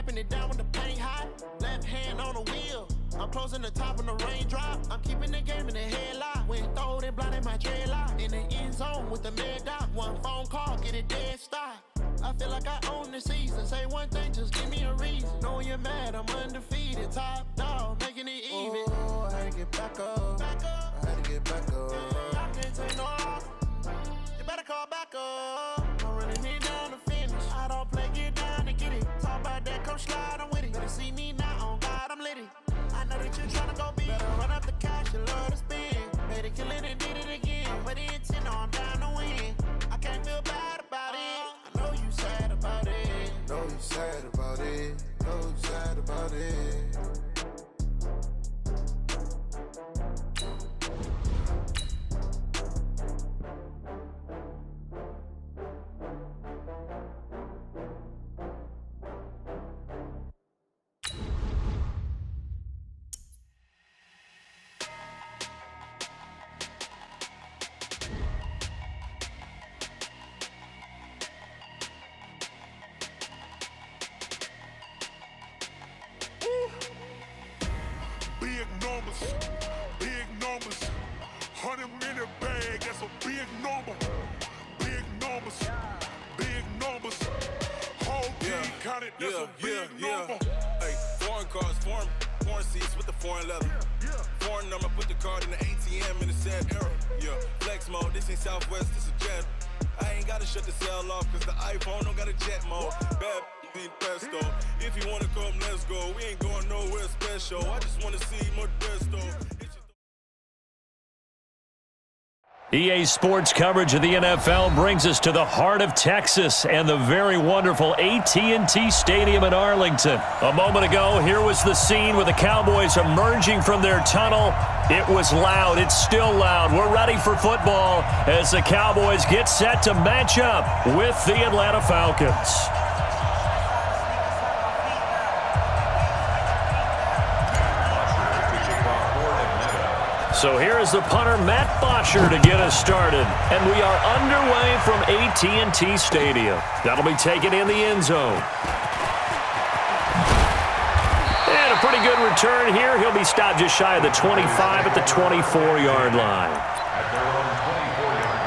wiping it down with the paint hot. Left hand on the wheel. I'm closing the top on the raindrop. I'm keeping the game in the headlock. When throwed and blinded my dreadlock. In the end zone with the mad dot. One phone call, get it dead stop. I feel like I own the season. Say one thing, just give me a reason. Knowing you're mad, I'm undefeated. Top dog, making it even. Oh, I had to get back up. I had to get back up. I can't take no loss. You better call back up. I'm running it down to finish. I don't play, get down to get it. Talk about that, come slide, I'm with it. Better see me now, on God, I'm litty. I know that you're tryna go big. Better run up the cash, you love to spend. Made it, kill it, and did it again. But the intent, no, I'm down to win. I can't feel bad about it. I know you sad about it. Know you sad about it. Know you sad about it. Big numbers, 100-minute bag, that's a big number. Big numbers, whole team counted, that's a big number. Hey, foreign cars, foreign seats with the foreign leather. Foreign number, put the card in the ATM in the sad era. Yeah, flex mode, this ain't Southwest, this a jet. I ain't gotta shut the cell off, cause the iPhone don't got a jet mode. Bad need pesto. If you wanna come, let's go. We ain't going nowhere special. I just wanna see Modesto. EA Sports coverage of the NFL brings us to the heart of Texas and the very wonderful AT&T Stadium in Arlington. A moment ago, here was the scene with the Cowboys emerging from their tunnel. It was loud. It's still loud. We're ready for football as the Cowboys get set to match up with the Atlanta Falcons. So here is the punter, Matt Bosher, to get us started. And we are underway from AT&T Stadium. That'll be taken in the end zone. And a pretty good return here. He'll be stopped just shy of the 25 at the 24-yard line. At their own 24-yard line.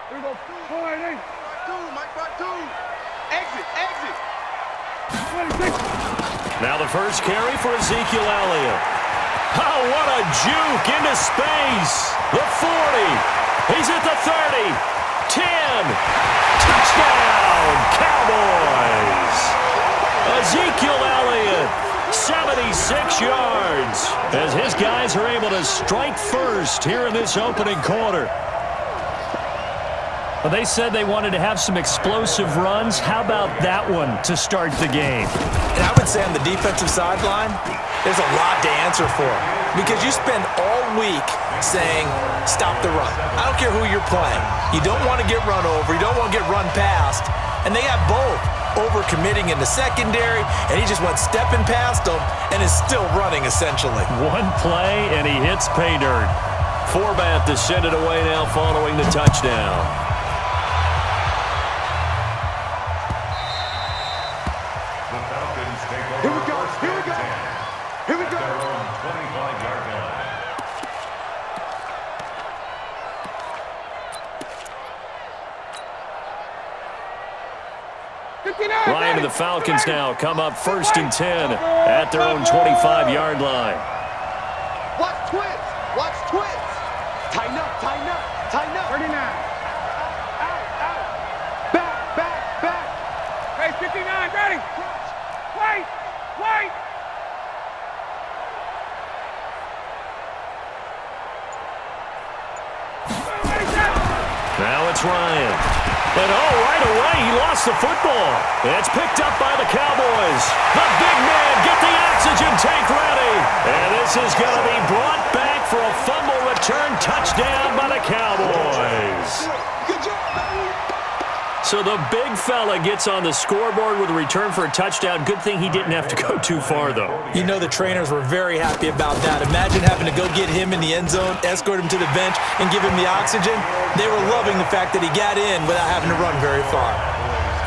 Here we go. Mike by two. Exit. Now the first carry for Ezekiel Elliott. Oh, what a juke into space. The 40. He's at the 30. 10. Touchdown, Cowboys. Ezekiel Elliott, 76 yards, as his guys are able to strike first here in this opening quarter. Well, they said they wanted to have some explosive runs. How about that one to start the game? And I would say on the defensive sideline, there's a lot to answer for. Because you spend all week saying, stop the run. I don't care who you're playing. You don't want to get run over. You don't want to get run past. And they got both. Over-committing in the secondary, and he just went stepping past them and is still running, essentially. One play, and he hits pay dirt. Forbath to send it away now following the touchdown. Here we go. Their own 25-yard line. Ryan and the Falcons now come up 1st and 10 at their own 25-yard line. Watch twins. Tighten up. 39. Out. Back. Hey, 59, ready. Wait. Now it's Ryan. trying. And right away, he lost the football. It's picked up by the Cowboys. The big man, get the oxygen tank ready. And this is going to be brought back for a fumble return touchdown by the Cowboys. Good job, baby. So the big fella gets on the scoreboard with a return for a touchdown. Good thing he didn't have to go too far, though. You know the trainers were very happy about that. Imagine having to go get him in the end zone, escort him to the bench, and give him the oxygen. They were loving the fact that he got in without having to run very far.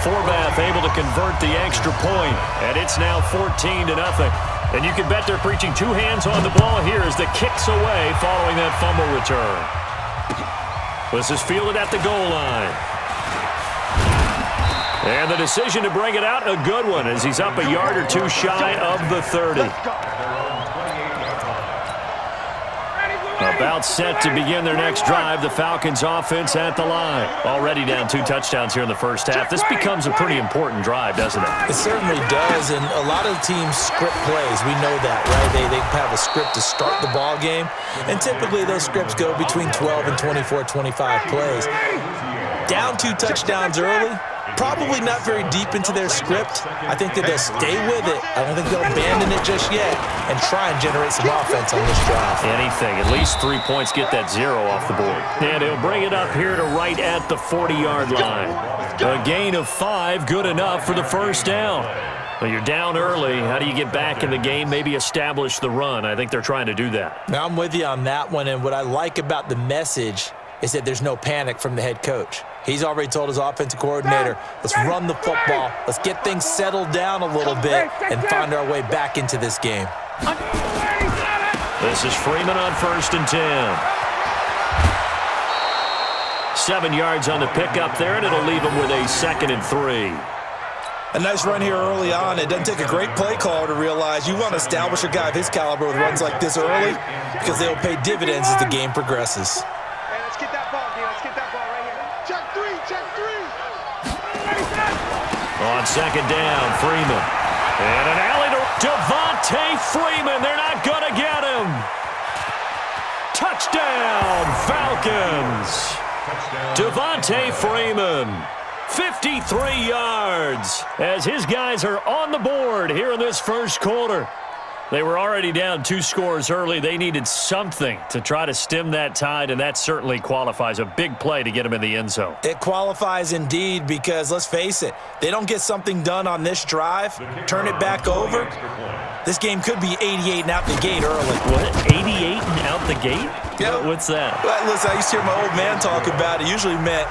Forbath able to convert the extra point, and it's now 14-0. And you can bet they're preaching two hands on the ball here as the kick's away following that fumble return. This is fielded at the goal line. And the decision to bring it out, a good one, as he's up a yard or two shy of the 30. About set to begin their next drive, the Falcons offense at the line. Already down 2 touchdowns here in the first half. This becomes a pretty important drive, doesn't it? It certainly does, and a lot of teams script plays. We know that, right? They have a script to start the ball game, and typically those scripts go between 12 and 24, 25 plays. Down 2 touchdowns early, probably not very deep into their script. I think that they'll stay with it. I don't think they'll abandon it just yet and try and generate some offense on this drive. Anything. At least 3 points, get that 0 off the board. And he'll bring it up here to right at the 40-yard line. A gain of 5, good enough for the first down. Well, you're down early. How do you get back in the game, maybe establish the run? I think they're trying to do that. Now, I'm with you on that one, and what I like about the message is that there's no panic from the head coach. He's already told his offensive coordinator, let's run the football, let's get things settled down a little bit and find our way back into this game. This is Freeman on 1st and 10. 7 yards on the pickup there, and it'll leave him with a 2nd and 3. A nice run here early on. It doesn't take a great play caller to realize you want to establish a guy of his caliber with runs like this early because they'll pay dividends as the game progresses. On 2nd down, Freeman. And an alley to Devontae Freeman. They're not going to get him. Touchdown, Falcons. Devontae Freeman, 53 yards, as his guys are on the board here in this first quarter. They were already down 2 scores early. They needed something to try to stem that tide, and that certainly qualifies. A big play to get them in the end zone. It qualifies indeed because, let's face it, they don't get something done on this drive, turn it back over, this game could be 88 and out the gate early. What? 88 and out the gate? Yeah. What's that? Well, listen, I used to hear my old man talk about it. Usually meant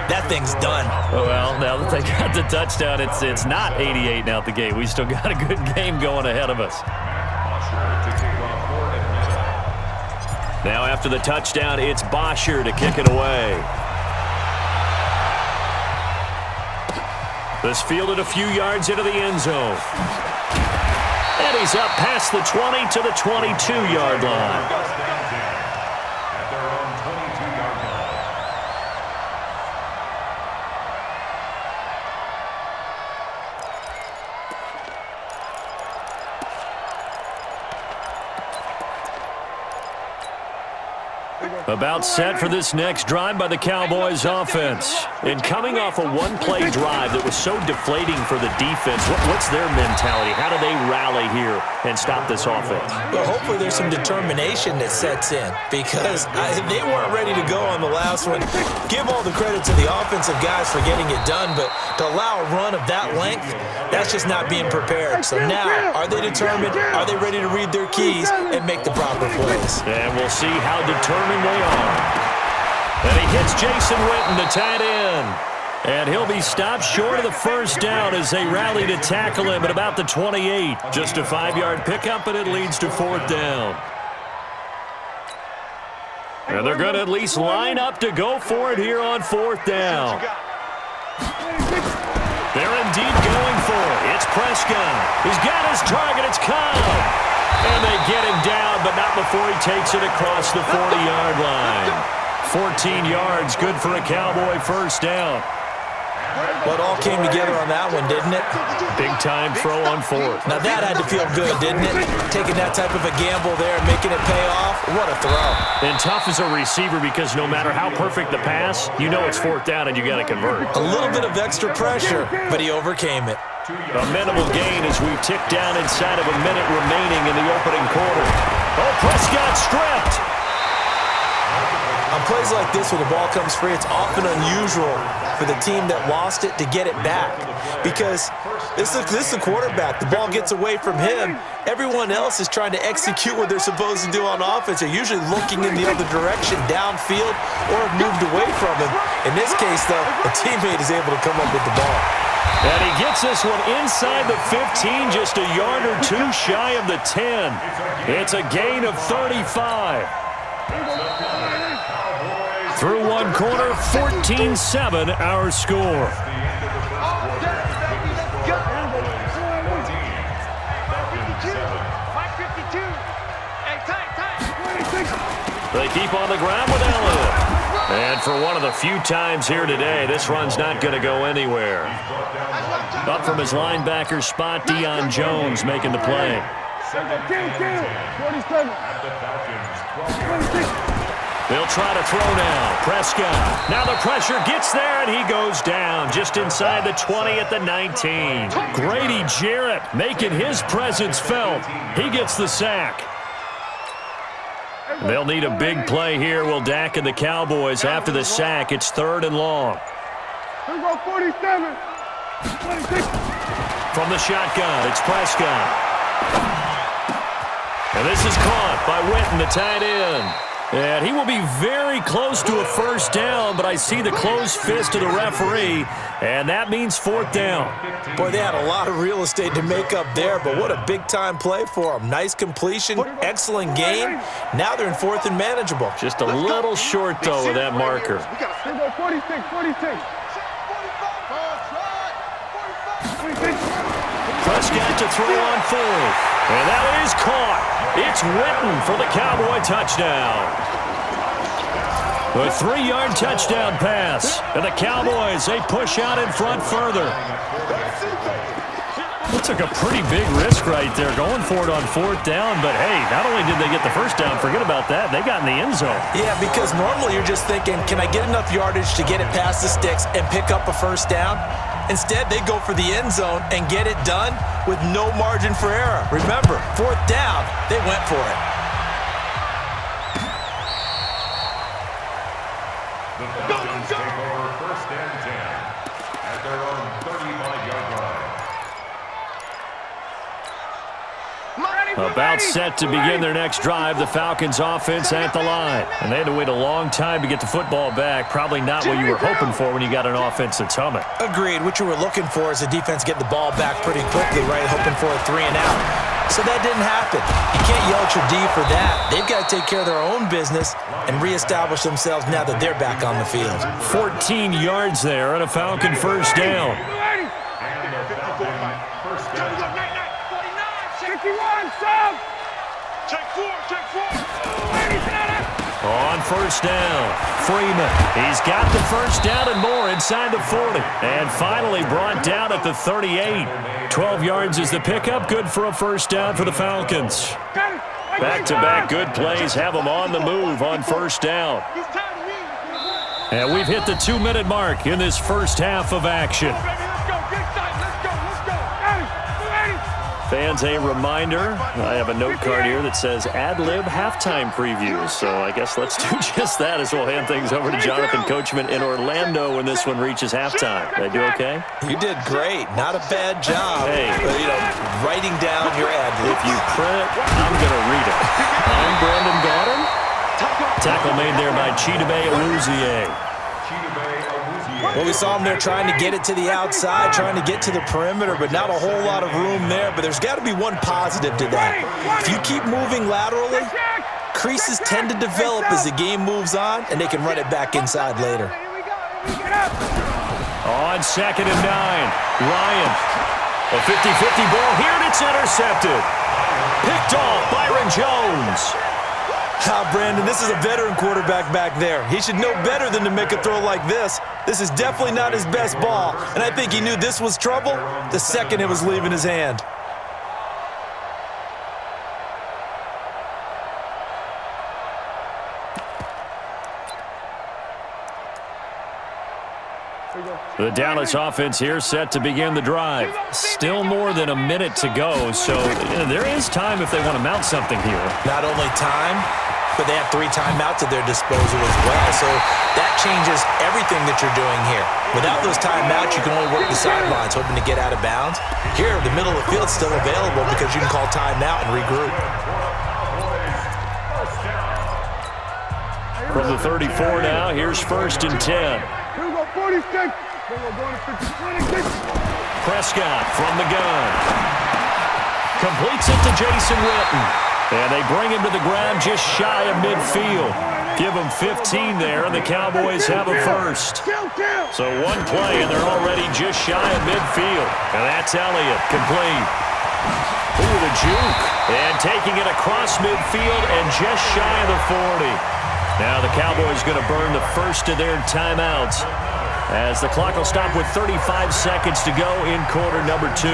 that thing's done. Well, now that they got the touchdown, it's not 88 and out the gate. We still got a good game going ahead of us. Now after the touchdown, it's Bosher to kick it away. This fielded a few yards into the end zone. And he's up past the 20 to the 22-yard line. About set for this next drive by the Cowboys offense. And coming off a one-play drive that was so deflating for the defense, what's their mentality? How do they rally here and stop this offense? Well, hopefully there's some determination that sets in because they weren't ready to go on the last one. Give all the credit to the offensive guys for getting it done, but to allow a run of that length, that's just not being prepared. So now, are they determined? Are they ready to read their keys and make the proper plays? And we'll see how determined they are. And he hits Jason Witten, the tight end. And he'll be stopped short of the first down as they rally to tackle him at about the 28. Just a 5-yard pickup, and it leads to 4th down. And they're going to at least line up to go for it here on 4th down. They're indeed going for it. It's Prescott. He's got his target. It's Cobb. And they get him down, but not before he takes it across the 40-yard line. 14 yards, good for a Cowboy first down. Well, it all came together on that one, didn't it? Big-time throw on fourth. Now that had to feel good, didn't it? Taking that type of a gamble there and making it pay off. What a throw. And tough as a receiver because no matter how perfect the pass, you know it's fourth down and you got to convert. A little bit of extra pressure, but he overcame it. A minimal gain as we tick down inside of a minute remaining in the opening quarter. Oh, Prescott stripped. On plays like this where the ball comes free, it's often unusual for the team that lost it to get it back because this is the quarterback. The ball gets away from him. Everyone else is trying to execute what they're supposed to do on offense. They're usually looking in the other direction, downfield, or have moved away from him. In this case, though, a teammate is able to come up with the ball. And he gets this one inside the 15, just a yard or two shy of the 10. It's a gain of 35. Through one quarter, 14-7 our score. They keep on the ground with Elliott. And for one of the few times here today, this run's not going to go anywhere. Up from his linebacker spot, Deion Jones making the play. They'll try to throw now. Prescott. Now the pressure gets there, and he goes down just inside the 20 at the 19. Grady Jarrett making his presence felt. He gets the sack. They'll need a big play here. Will Dak and the Cowboys after the sack. It's 3rd and long. Here we go, 47. 26. From the shotgun, it's Prescott. And this is caught by Witten, the tight end. And he will be very close to a first down, but I see the closed fist of the referee, and that means 4th down. Boy, they had a lot of real estate to make up there, but what a big-time play for them. Nice completion, excellent gain. Now they're in 4th and manageable. Just a little short, though, with that marker. Here we go, 46, 46. Prescott to throw on 4th. And that is caught. It's Witten for the Cowboy touchdown. A 3-yard touchdown pass. And the Cowboys, they push out in front further. They took a pretty big risk right there going for it on 4th down. But, hey, not only did they get the first down, forget about that, they got in the end zone. Yeah, because normally you're just thinking, can I get enough yardage to get it past the sticks and pick up a first down? Instead, they go for the end zone and get it done with no margin for error. Remember, 4th down, they went for it. The Falcons take over 1st and 10 at their own 35-yard line. About set to begin their next drive, the Falcons offense at the line. And they had to wait a long time to get the football back. Probably not what you were hoping for when you got an offense that's humming. Agreed. What you were looking for is the defense getting the ball back pretty quickly, right? Hoping for a 3 and out. So that didn't happen. You can't yell at your D for that. They've got to take care of their own business and reestablish themselves now that they're back on the field. 14 yards there and a Falcon first down. On first down, Freeman. He's got the first down and more inside the 40. And finally brought down at the 38. 12 yards is the pickup. Good for a first down for the Falcons. Back-to-back good plays have them on the move on first down. And we've hit the 2-minute mark in this first half of action. Fans, a reminder, I have a note card here that says ad-lib halftime previews. So I guess let's do just that as we'll hand things over to Jonathan Coachman in Orlando when this one reaches halftime. Did I do okay? You did great. Not a bad job. Hey. But, writing down your ad-lib. If you print it, I'm going to read it. I'm Brandon Gaudin. Tackle made there by Chidobe Awuzie. Well, we saw him there trying to get it to the outside, trying to get to the perimeter, but not a whole lot of room there. But there's got to be one positive to that. If you keep moving laterally, creases tend to develop as the game moves on, and they can run it back inside later. On 2nd and 9, Ryan. A 50-50 ball here, and it's intercepted. Picked off Byron Jones. Brandon, this is a veteran quarterback back there. He should know better than to make a throw like this. This is definitely not his best ball, and I think he knew this was trouble the second it was leaving his hand. The Dallas offense here set to begin the drive. Still more than a minute to go, so there is time if they want to mount something here. Not only time, but they have 3 timeouts at their disposal as well, so that changes everything that you're doing here. Without those timeouts, you can only work the sidelines, hoping to get out of bounds. Here, the middle of the field's still available because you can call timeout and regroup. From the 34 now, here's 1st and 10. Here we go, 46. Prescott from the gun. Completes it to Jason Witten. And they bring him to the ground just shy of midfield. Give him 15 there, and the Cowboys have a first. So one play, and they're already just shy of midfield. And that's Elliott, complete. Ooh, the juke. And taking it across midfield and just shy of the 40. Now the Cowboys going to burn the first of their timeouts, as the clock will stop with 35 seconds to go in quarter number 2.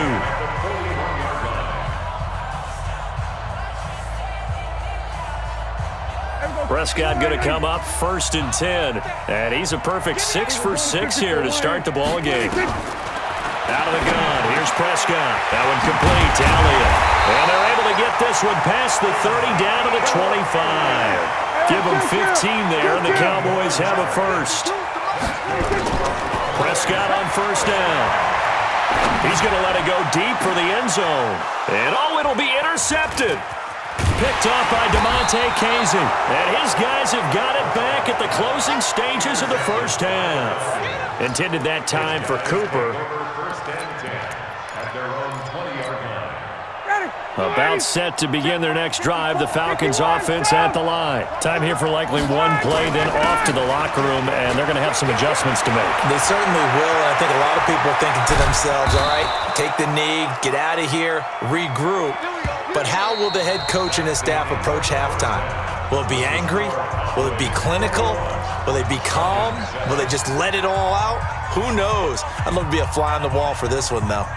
Prescott going to come up 1st and 10. And he's a perfect 6 for 6 here to start the ball game. Out of the gun, here's Prescott. That one complete to Elliott. And they're able to get this one past the 30 down to the 25. Give them 15 there, and the Cowboys have a first. Prescott on 1st down. He's going to let it go deep for the end zone. And it'll be intercepted. Picked off by DeMonte Casey. And his guys have got it back at the closing stages of the first half. Intended that time for Cooper. About set to begin their next drive, the Falcons offense at the line. Time here for likely one play, then off to the locker room, and they're going to have some adjustments to make. They certainly will, and I think a lot of people are thinking to themselves, all right, take the knee, get out of here, regroup. But how will the head coach and his staff approach halftime? Will it be angry? Will it be clinical? Will they be calm? Will they just let it all out? Who knows? I'd love to be a fly on the wall for this one, though.